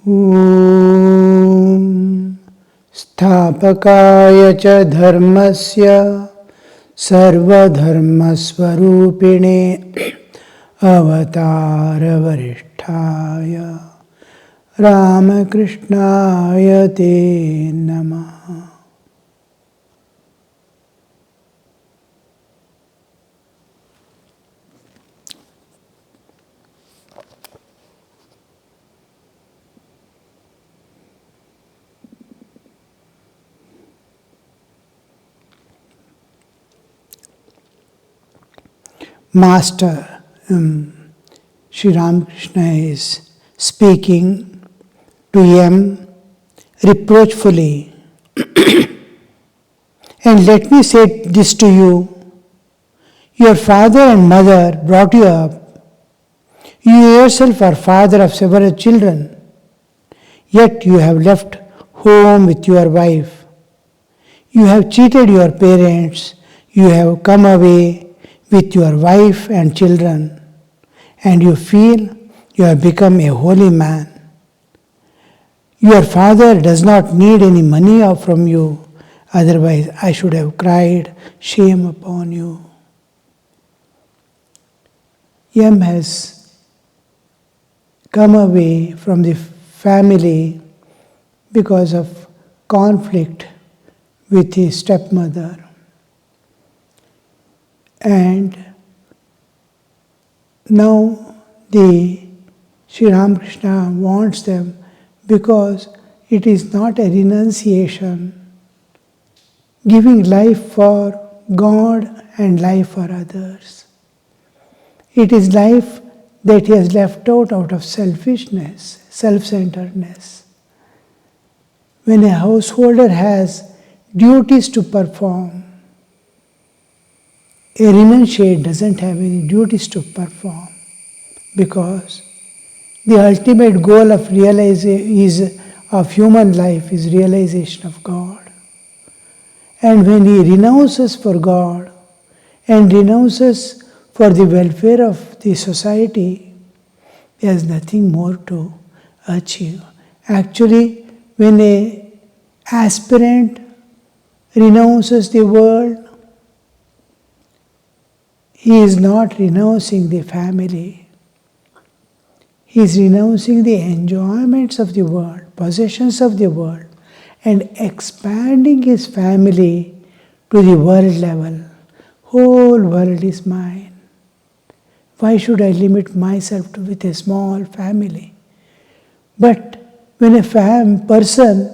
ॐ स्थापकाय च धर्मस्य सर्वधर्मस्वरूपिणे अवतारवरिष्ठाय रामकृष्णाय ते नमः। Master Sri Ramakrishna is speaking to Yam reproachfully. And let me say this to you. Your father and mother brought you up. You yourself are father of several children. Yet you have left home with your wife. You have cheated your parents. You have come away with your wife and children, and you feel you have become a holy man. Your father does not need any money from you, otherwise I should have cried shame upon you. Yam has come away from the family because of conflict with his stepmother. And now the Sri Ramakrishna wants them, because it is not a renunciation, giving life for God and life for others. It is life that he has left out of selfishness, self-centeredness. When a householder has duties to perform, a renunciate doesn't have any duties to perform, because the ultimate goal of human life is realization of God. And when he renounces for God and renounces for the welfare of the society, he has nothing more to achieve. Actually, when an aspirant renounces the world, he is not renouncing the family. He is renouncing the enjoyments of the world, possessions of the world, and expanding his family to the world level. Whole world is mine. Why should I limit myself with a small family? But when a person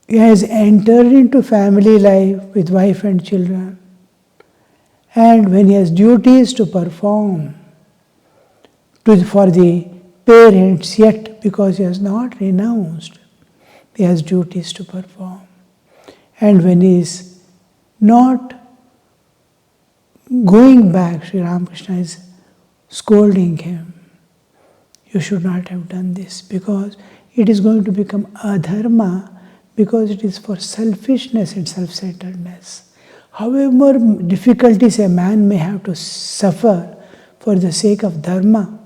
has entered into family life with wife and children, and when he has duties to perform for the parents, yet because he has not renounced, he has duties to perform. And when he is not going back, Sri Ramakrishna is scolding him. You should not have done this, because it is going to become adharma, because it is for selfishness and self-centeredness. However difficulties a man may have to suffer for the sake of dharma,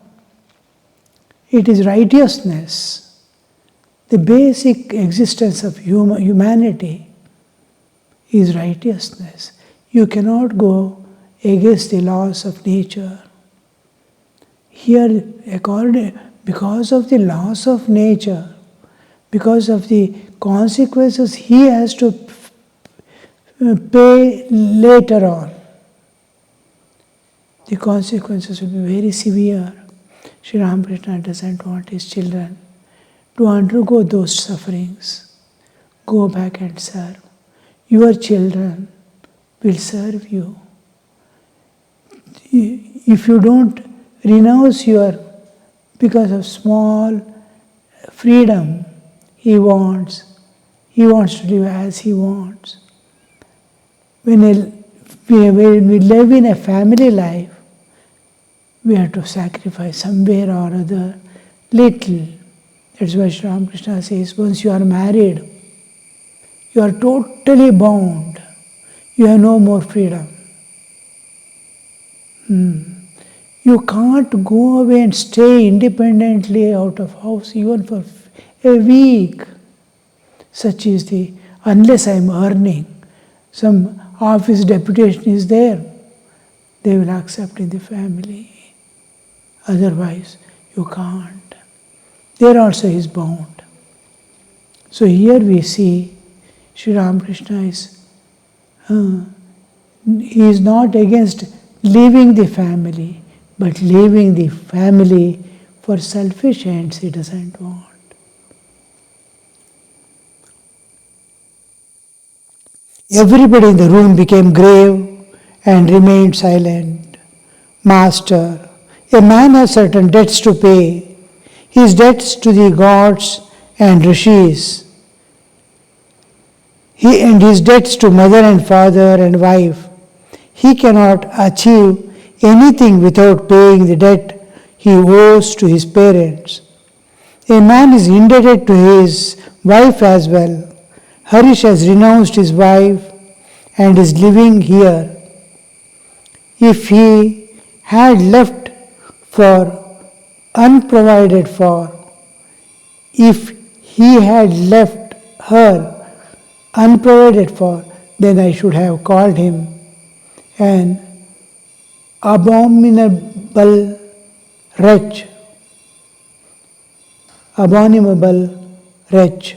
it is righteousness. The basic existence of humanity is righteousness. You cannot go against the laws of nature. Here, because of the laws of nature, because of the consequences he has to pay later on, the consequences will be very severe. Sri Ramakrishna doesn't want his children to undergo those sufferings. Go back and serve. Your children will serve you. If you don't renounce because of small freedom he wants to live as he wants. When we live in a family life, we have to sacrifice somewhere or other little. That's why Sri Ramakrishna says, once you are married, you are totally bound. You have no more freedom. You You can't go away and stay independently out of house even for a week. Such is the, unless I am earning, some office deputation is there, they will accept in the family. Otherwise, you can't. There also is bound. So here we see Sri Ramakrishna he is not against leaving the family, but leaving the family for selfish ends he doesn't want. Everybody in the room became grave and remained silent. Master, a man has certain debts to pay. His debts to the gods and rishis. And his debts to mother and father and wife. He cannot achieve anything without paying the debt he owes to his parents. A man is indebted to his wife as well. Harish has renounced his wife and is living here. If he had left for unprovided for, if he had left her unprovided for, then I should have called him an abominable wretch. Abominable wretch.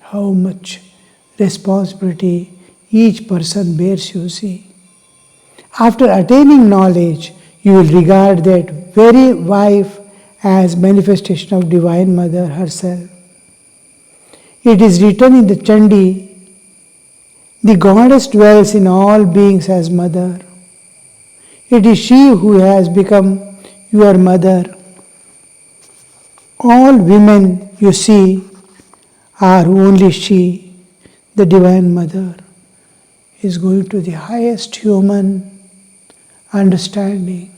How much responsibility each person bears, you see. After attaining knowledge, you will regard that very wife as manifestation of Divine Mother herself. It is written in the Chandi, the goddess dwells in all beings as mother. It is she who has become your mother. All women you see are only she, the Divine Mother, is going to the highest human understanding.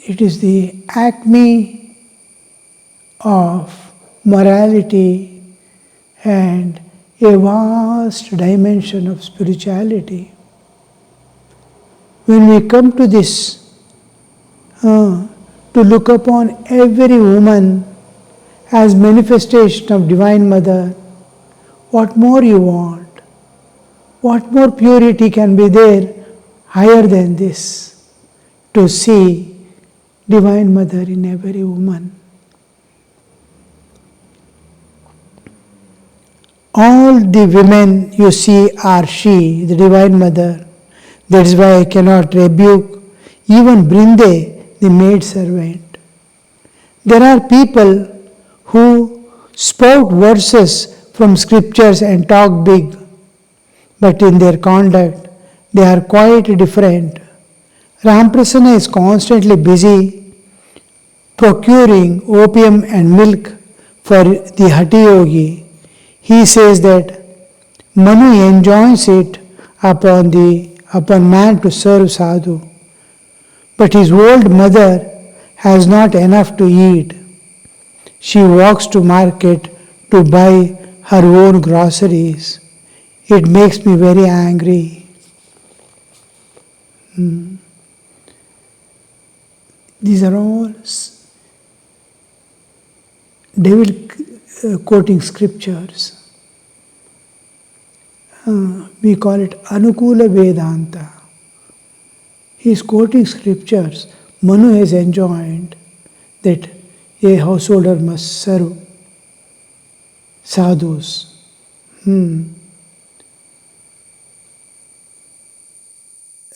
It is the acme of morality and a vast dimension of spirituality. When we come to this, to look upon every woman as manifestation of Divine Mother, what more you want? What more purity can be there higher than this? To see Divine Mother in every woman. All the women you see are she, the Divine Mother. That is why I cannot rebuke even Brinde, the maid servant. There are people who spout verses from scriptures and talk big, but in their conduct they are quite different. Ramprasanna is constantly busy procuring opium and milk for the Hati Yogi. He says that Manu enjoins it upon man to serve sadhu, but his old mother has not enough to eat. She walks to market to buy her own groceries. It makes me very angry. These are all devil quoting scriptures. We call it Anukula Vedanta. He is quoting scriptures. Manu has enjoined that a householder must serve sadhus.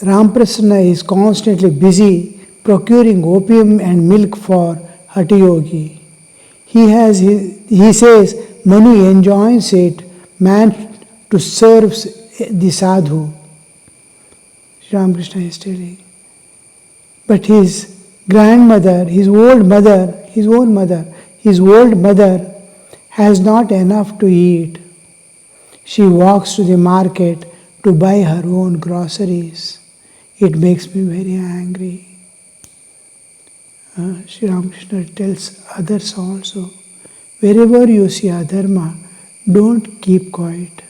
Ramprasanna is constantly busy procuring opium and milk for Hati Yogi. He says Manu enjoins it, man to serve the sadhu. Sri Ramakrishna is telling. But his grandmother, his old mother has not enough to eat. She walks to the market to buy her own groceries. It makes me very angry. Sri Ramakrishna tells others also, wherever you see adharma, don't keep quiet.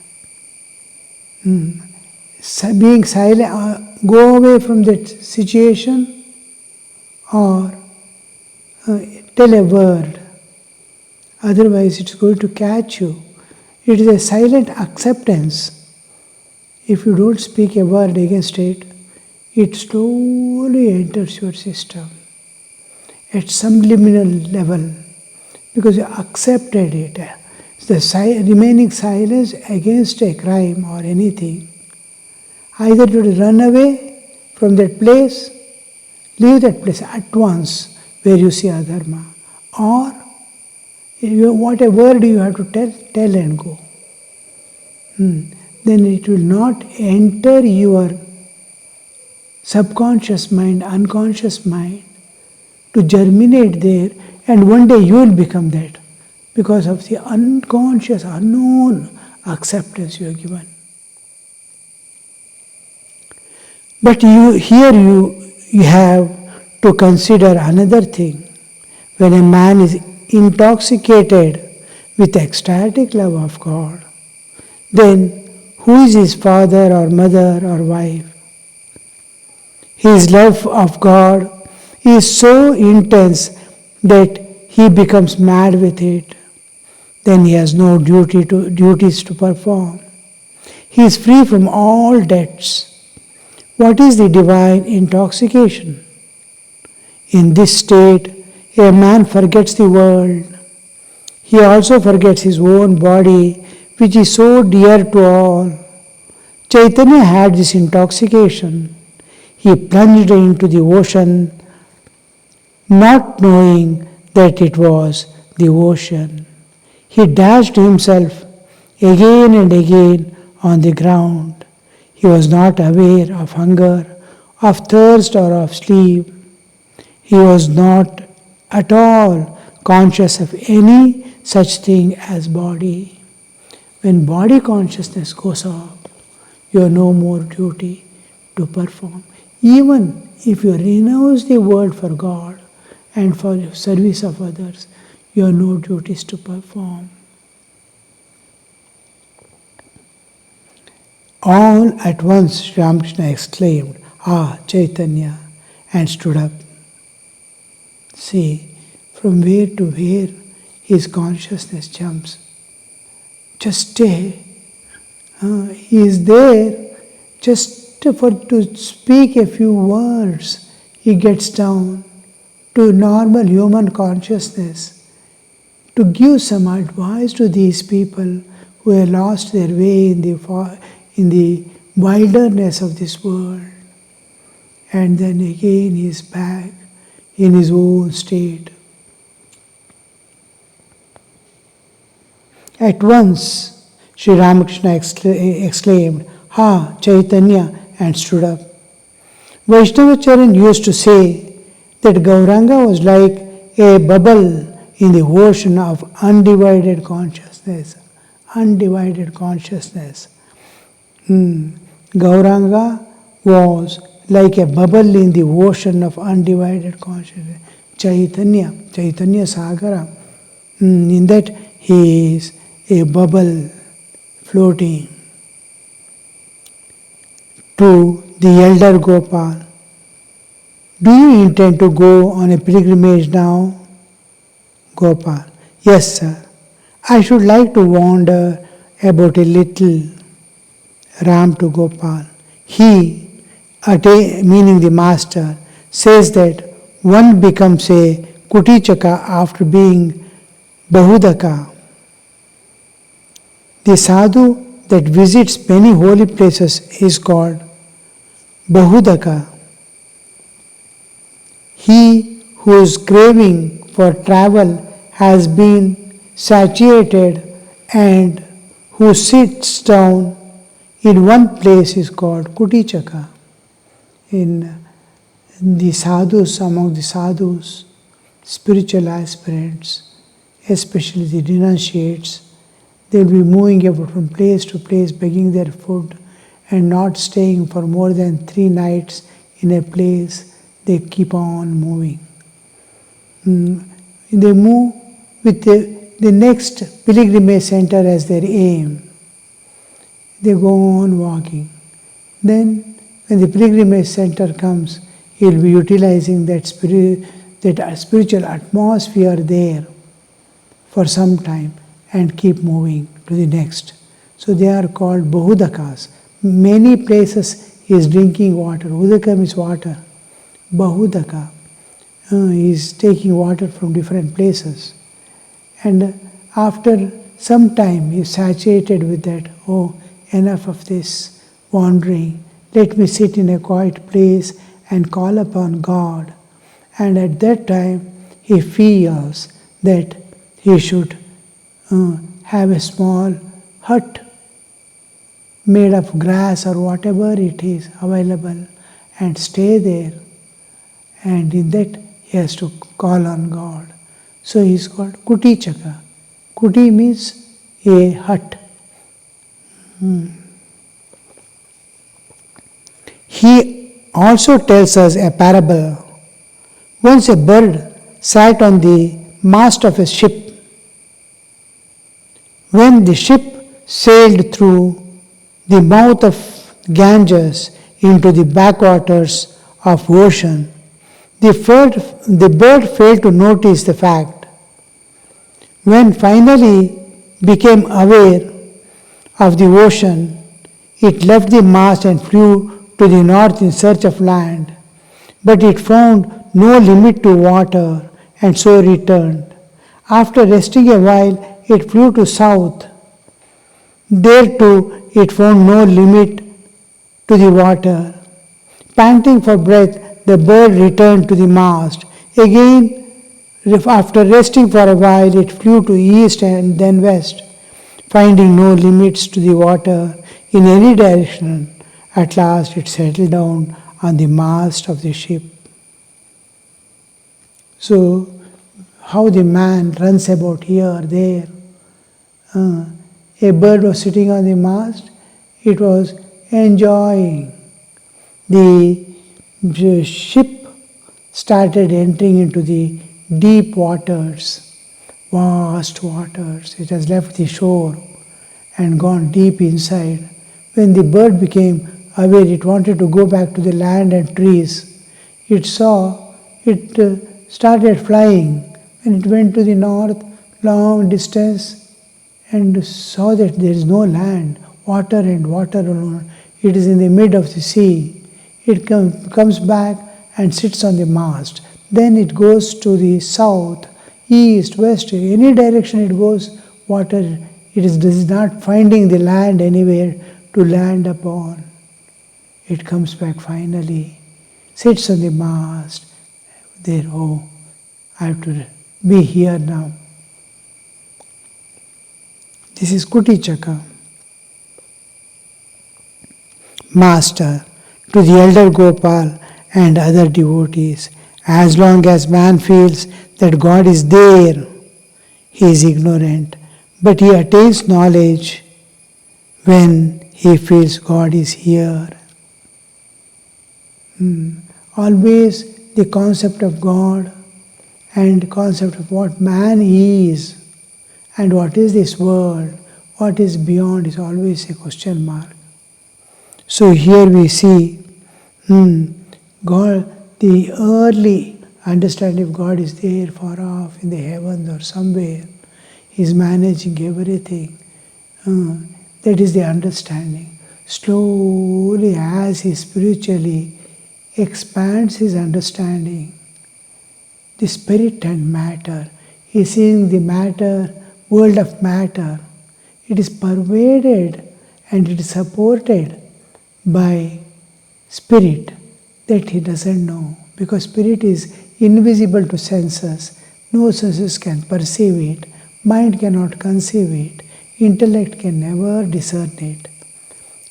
Being silent, go away from that situation or tell a word. Otherwise, it's going to catch you. It is a silent acceptance. If you don't speak a word against it, it slowly enters your system at some liminal level because you accepted it. The remaining silence against a crime or anything. Either to run away from that place, leave that place at once where you see adharma, or what a word you have to tell and go. Then it will not enter your subconscious mind, unconscious mind to germinate there, and one day you will become that because of the unconscious, unknown acceptance you are given. But here you have to consider another thing. When a man is intoxicated with ecstatic love of God, then who is his father or mother or wife? His love of God is so intense that he becomes mad with it. Then he has no duties to perform. He is free from all debts. What is the divine intoxication? In this state, a man forgets the world. He also forgets his own body, which is so dear to all. Chaitanya had this intoxication. He plunged into the ocean, not knowing that it was the ocean. He dashed himself again and again on the ground. He was not aware of hunger, of thirst, or of sleep. He was not at all conscious of any such thing as body. When body consciousness goes off, you have no more duty to perform. Even if you renounce the world for God and for the service of others, you have no duties to perform. All at once, Sri Ramakrishna exclaimed, "Ah, Chaitanya," and stood up. See, from where to where his consciousness jumps. Just stay. He is there just to speak a few words. He gets down to normal human consciousness to give some advice to these people who have lost their way in the wilderness of this world. And then again he is back in his own state. At once, Sri Ramakrishna exclaimed, "Ha, Chaitanya," and stood up. Vaishnavacharan used to say that Gauranga was like a bubble in the ocean of undivided consciousness. Undivided consciousness. Gauranga was like a bubble in the ocean of undivided consciousness. Chaitanya Sagara. In that he is a bubble floating. To the elder Gopal, "Do you intend to go on a pilgrimage now?" Gopal, "Yes, sir. I should like to wander about a little." Ram to Gopal, "He," meaning the master, says that one becomes a Kutichaka after being Bahudaka. The sadhu that visits many holy places is called Bahudaka. He whose craving for travel has been satiated and who sits down in one place is called Kutichaka. In the sadhus, among the sadhus, spiritual aspirants, especially the renunciates, they will be moving about from place to place, begging their food and not staying for more than 3 nights in a place. They keep on moving. They move with the next pilgrimage center as their aim. They go on walking. Then when the pilgrimage center comes, he'll be utilizing that spiritual atmosphere there for some time and keep moving to the next. So they are called Bahudakas. Many places he is drinking water. Udaka means water. Bahudaka. He is taking water from different places. And after some time he is saturated with that, oh, enough of this wandering. Let me sit in a quiet place and call upon God. And at that time he feels that he should have a small hut made of grass or whatever it is available and stay there. And in that he has to call on God. So he is called Kuti Chaka. Kuti means a hut. He also tells us a parable. Once a bird sat on the mast of a ship. When the ship sailed through the mouth of Ganges into the backwaters of ocean, the bird failed to notice the fact. When finally became aware of the ocean, it left the mast and flew to the north in search of land. But it found no limit to water and so returned. After resting a while, it flew to south. There too, it found no limit to the water. Panting for breath, the bird returned to the mast. Again, after resting for a while, it flew to east and then west, finding no limits to the water in any direction. At last, it settled down on the mast of the ship. So, how the man runs about here, there. A bird was sitting on the mast, it was enjoying. The ship started entering into the deep waters, vast waters. It has left the shore and gone deep inside. When the bird became aware, it wanted to go back to the land and trees. It started flying. When it went to the north, long distance, and saw that there is no land, water and water alone. It is in the mid of the sea. It comes back and sits on the mast. Then it goes to the south, east, west, any direction it goes, water. It is not finding the land anywhere to land upon. It comes back finally, sits on the mast. There, oh, I have to be here now. This is Kuti Chaka. Master, to the elder Gopal and other devotees, as long as man feels that God is there, he is ignorant, but he attains knowledge when he feels God is here. Always the concept of God and concept of what man is and what is this world, what is beyond is always a question mark. So here we see God, the early understanding of God is there far off in the heavens or somewhere. He is managing everything. That is the understanding. Slowly, as he spiritually expands his understanding, the spirit and matter, he is seeing the matter, world of matter. It is pervaded and it is supported by spirit that he doesn't know, because spirit is invisible to senses. No senses can perceive it, mind cannot conceive it, intellect can never discern it.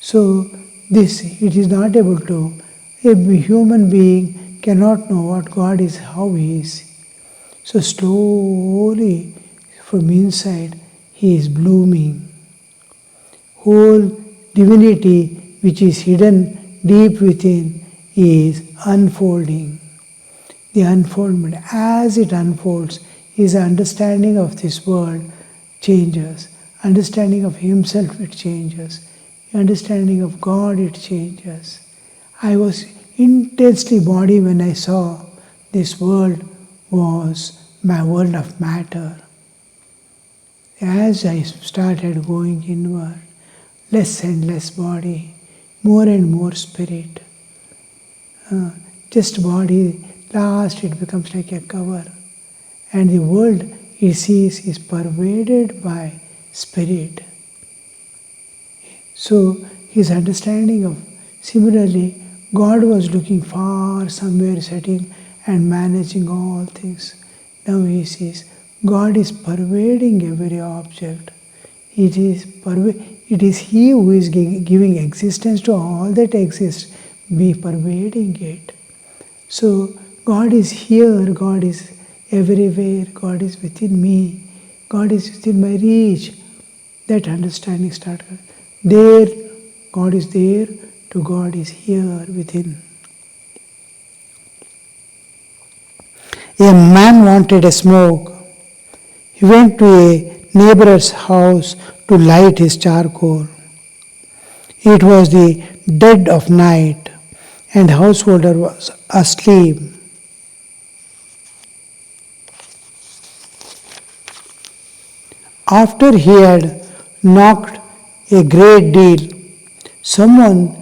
So it is not able to, a human being cannot know what God is, how he is. So slowly from inside he is blooming. Whole divinity which is hidden deep within is unfolding. The unfoldment, as it unfolds, his understanding of this world changes. Understanding of himself, it changes. Understanding of God, it changes. I was intensely body when I saw this world was my world of matter. As I started going inward, less and less body, more and more spirit. Just body, last it becomes like a cover. And the world he sees is pervaded by spirit. So his understanding of, similarly, God was looking far somewhere sitting and managing all things. Now he sees God is pervading every object. It is He who is giving existence to all that exists, be pervading it. So God is here, God is everywhere, God is within me, God is within my reach. That understanding started. There, God is there, to God is here within. A man wanted a smoke. He went to a neighbor's house to light his charcoal. It was the dead of night, and the householder was asleep. After he had knocked a great deal, someone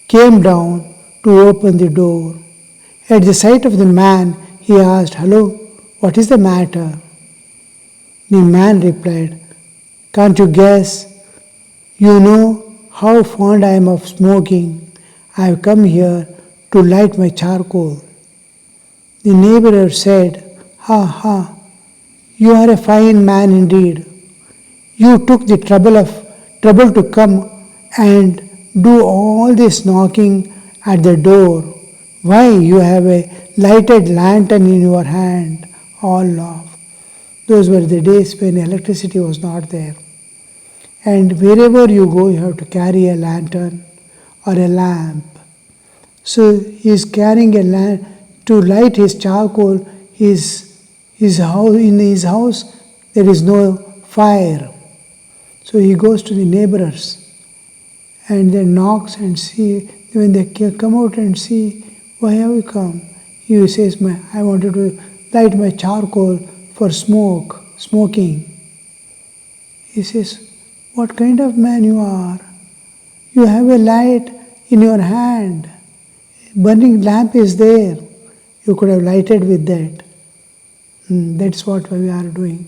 came down to open the door. At the sight of the man, he asked, "Hello, what is the matter?" The man replied, "Can't you guess? You know how fond I am of smoking. I have come here to light my charcoal." The neighbor said, "Ha ha, you are a fine man indeed. You took the trouble to come and do all this knocking at the door. Why, you have a lighted lantern in your hand." All laughed. Those were the days when electricity was not there. And wherever you go, you have to carry a lantern or a lamp. So he is carrying a lamp to light his charcoal. In his house there is no fire. So he goes to the neighbors and then knocks and see. When they come out and see, "Why have you come?" He says, "I wanted to light my charcoal for smoking." He says, "What kind of man you are? You have a light in your hand. Burning lamp is there. You could have lighted with that." That's what we are doing.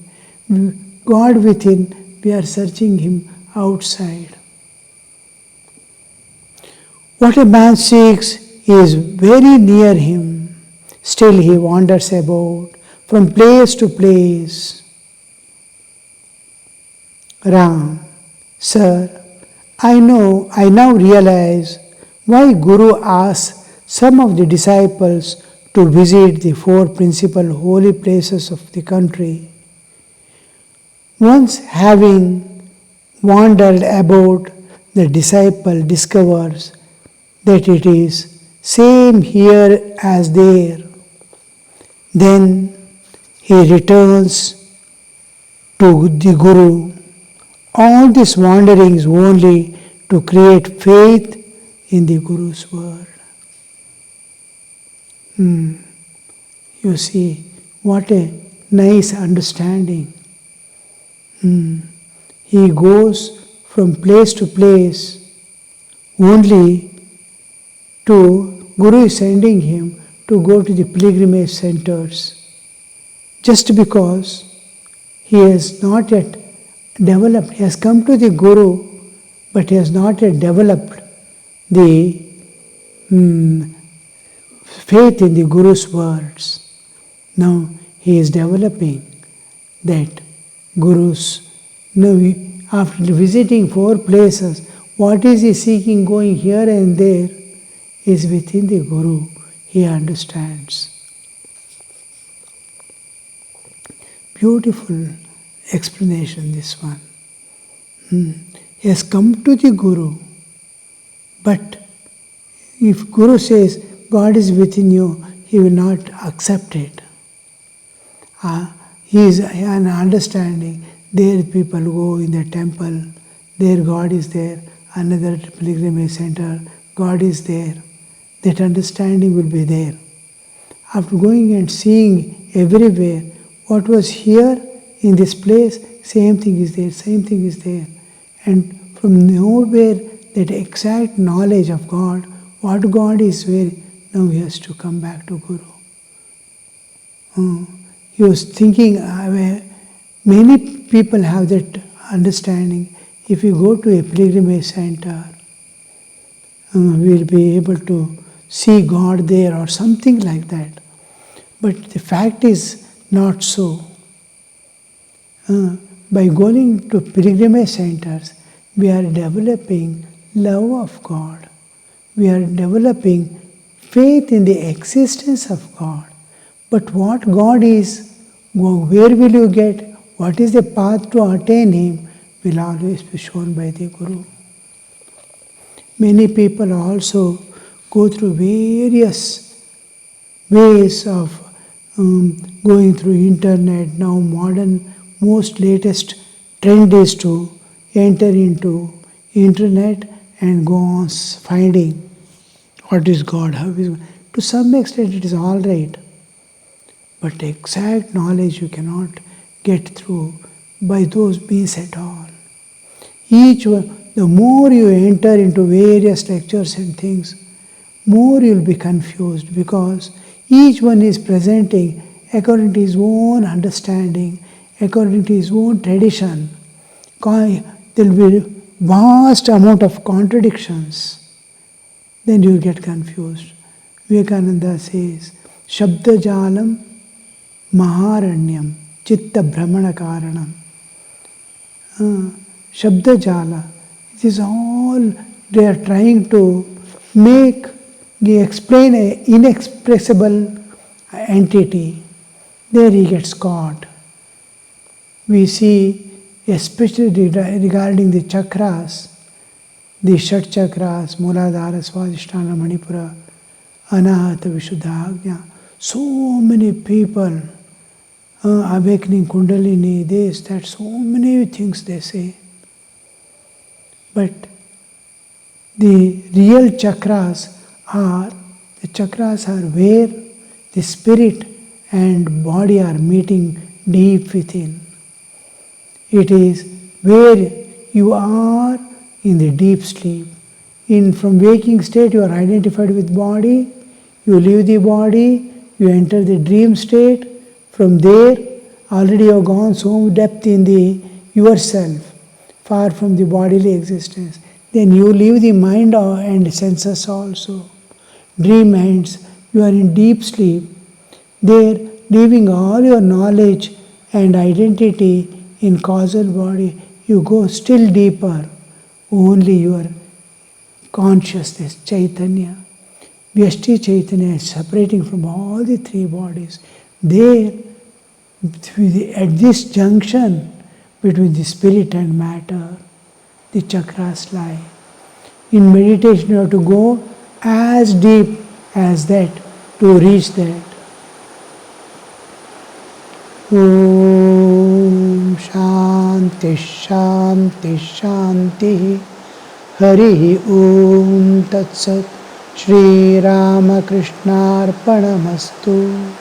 God within, we are searching Him outside. What a man seeks is very near him. Still he wanders about from place to place. Ram, sir, I now realize why Guru asks some of the disciples to visit the 4 principal holy places of the country. Once having wandered about, the disciple discovers that it is same here as there. Then he returns to the Guru. All this wandering is only to create faith in the Guru's word. You see, what a nice understanding. He goes from place to place only to, Guru is sending him to go to the pilgrimage centers just because he has not yet developed. He has come to the Guru, but he has not yet developed the faith in the Guru's words. Now he is developing that Guru's. Now, after visiting 4 places, what is he seeking going here and there is within the Guru. He understands. Beautiful explanation, this one. He has come to the Guru, but if Guru says God is within you, he will not accept it. He is an understanding. There people go in the temple, there God is there, another pilgrimage center, God is there. That understanding will be there. After going and seeing everywhere, what was here in this place, same thing is there, same thing is there. And from nowhere, that exact knowledge of God, what God is where, now he has to come back to Guru. He was thinking, many people have that understanding. If you go to a pilgrimage center, we will be able to see God there or something like that. But the fact is not so. By going to pilgrimage centers, we are developing love of God. We are developing faith in the existence of God. But what God is, where will you get, what is the path to attain Him, will always be shown by the Guru. Many people also go through various ways of going through internet. Now modern, most latest trend is to enter into internet and go on finding what is God, how is God. To some extent it is all right. But exact knowledge you cannot get through by those means at all. Each one, the more you enter into various lectures and things, more you will be confused, because each one is presenting according to his own understanding, according to his own tradition. There will be vast amount of contradictions. Then you get confused. Vivekananda says, Shabda Jalam Maharanyam Chitta Brahmana Karanam. Shabda Jala. It is all they are trying to explain an inexpressible entity. There he gets caught. We see, especially regarding the chakras, the Shat chakras, Muladhara, Swadhisthana, Manipura, Anahata, Vishuddha, Ajna. So many people awakening Kundalini, this, that, so many things they say. But the real chakras are where the spirit and body are meeting deep within. It is where you are in the deep sleep. From waking state you are identified with body, you leave the body, you enter the dream state. From there, already you have gone so depth in the yourself, far from the bodily existence. Then you leave the mind and senses also. Dream ends, you are in deep sleep. There, leaving all your knowledge and identity in causal body, you go still deeper. Only your consciousness, Chaitanya. Vyashti Chaitanya is separating from all the three bodies. There, at this junction between the spirit and matter, the chakras lie. In meditation you have to go as deep as that to reach that. Om Shanti Shanti Shanti Hari Om Tat Sat Shri Ramakrishna Arpanamastu.